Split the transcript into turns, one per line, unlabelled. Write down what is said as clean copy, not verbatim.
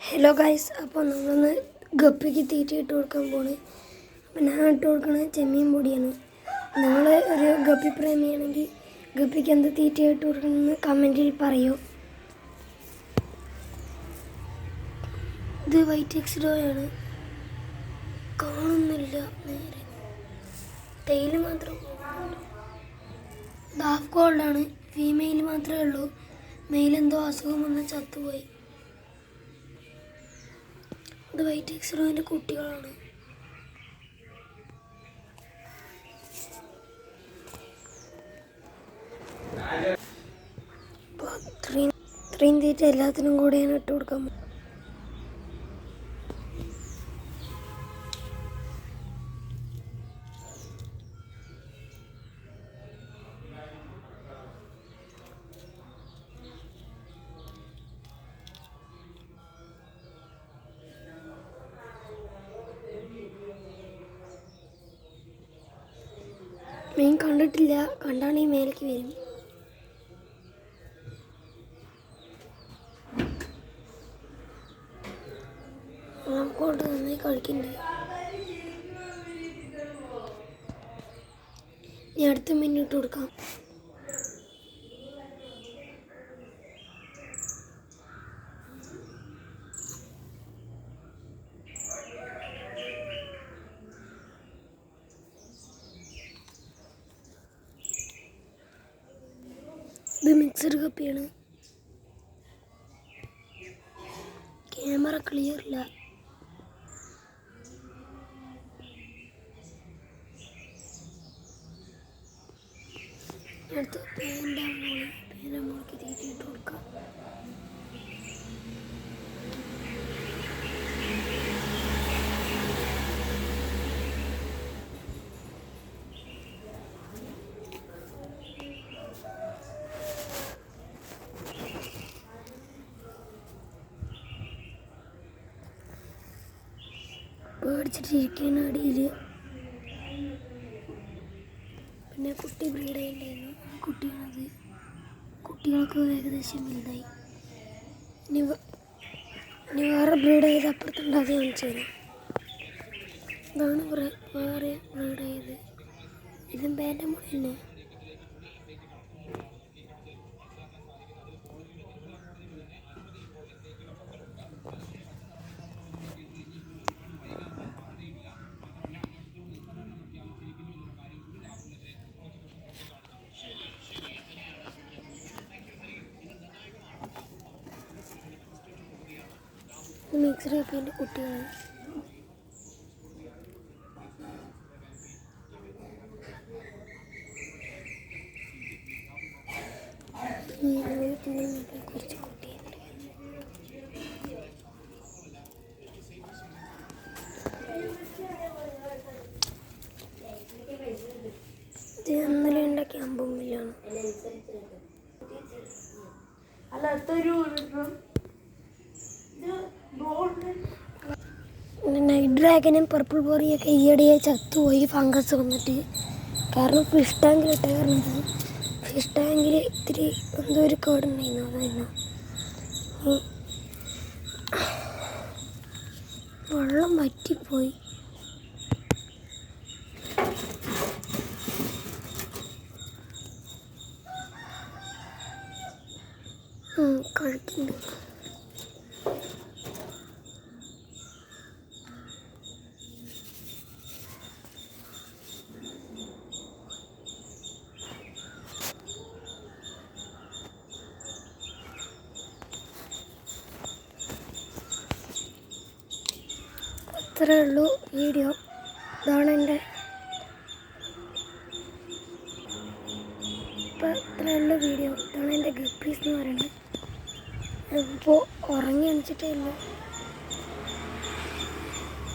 Hello guys, അപ്പോൾ നമ്മളൊന്ന് ഗപ്പിക്ക് തീറ്റ ഇട്ട് കൊടുക്കാൻ പോണ്. അപ്പോൾ ഞാൻ ഇട്ട് കൊടുക്കുന്നത് ചെമ്മീൻ പൊടിയാണ്. നിങ്ങൾ ഒരു ഗപ്പി പ്രേമിയാണെങ്കിൽ ഗപ്പിക്ക് എന്ത് തീറ്റ ഇട്ട് കൊടുക്കണമെന്ന് കമൻറ്റിൽ പറയൂ. ഇത് വൈറ്റ് എക്സ്ഡോയാണ്, കാണുന്നില്ല നേരെ, തേയില മാത്രം. ഇത് ഹാഫ് ഗോൾഡാണ്, ഫീമെയിൽ മാത്രമേ ഉള്ളൂ. മെയിൽ എന്തോ അസുഖം വന്ന് ചത്തുപോയി. ഇത് വൈറ്റ് എക്സ്ഡോയിൻ്റെ കുട്ടികളാണ്. അപ്പോൾ ഇത്രയും തീറ്റ എല്ലാത്തിനും കൂടെയാണ് ഇട്ട് കൊടുക്കാൻ. മീൻ കണ്ടിട്ടില്ല, കണ്ടാണ് ഈ മേലേക്ക് വരും. നമുക്കോട്ട് നന്നായി കളിക്കുന്നുണ്ട്. ഇനി അടുത്ത മീൻ ഇട്ട് കൊടുക്കാം. ഇത് മിക്സഡ് കപ്പിയാണ്. ക്യാമറ ക്ലിയർ ഇല്ല. അടുത്ത് പേന മുളക്കി തീറ്റിട്ട് കൊടുക്കാം. പേടിച്ചിട്ടിരിക്കുകയാണ് അടിയിൽ. പിന്നെ കുട്ടി ബ്രീഡ് ചെയ്യണ്ടായിരുന്നു, കുട്ടിയാണത്. കുട്ടികൾക്ക് ഏകദേശം വലുതായി. ഇനി വേറെ ബ്രീഡ് ചെയ്ത് അപ്പുറത്തുണ്ടാക്കി കാണിച്ചു തരാം. ഇതാണ് വേറെ ബ്രീഡ് ചെയ്ത്. ഇതും പേൻ്റെ മുകളിൽ. മിക്സഡ് കപ്പിൻ്റെ കുട്ടികളാണ്. കുറച്ച് കുട്ടിയുണ്ട്. ഇത് ഇന്നലെ ഉണ്ടാക്കിയ അമ്പുമ്മില്ലാണ്. നൈറ്റ് ഡ്രാഗനും പർപ്പിൾ ബോറിയൊക്കെ ഈയിടെയായി ചത്തുപോയി, ഫംഗസ് വന്നിട്ട്. കാരണം ഫിഷ് ടാങ്കിലിട്ട കാരണം ഫിഷ് ടാങ്കിൽ ഇത്തിരി എന്തോ ഒരു കേടുണ്ടായിരുന്നു, അതായിരുന്നു. വെള്ളം വറ്റിപ്പോയി. കഴിക്കുന്നുണ്ട്. അത്രേ ഉള്ളൂ വീഡിയോ. ഇതാണ് എൻ്റെ ഗപ്പീസ് എന്ന് പറയുന്നത്. ഇപ്പോൾ ഉറങ്ങി എണിച്ചിട്ടേ ഉള്ളൂ.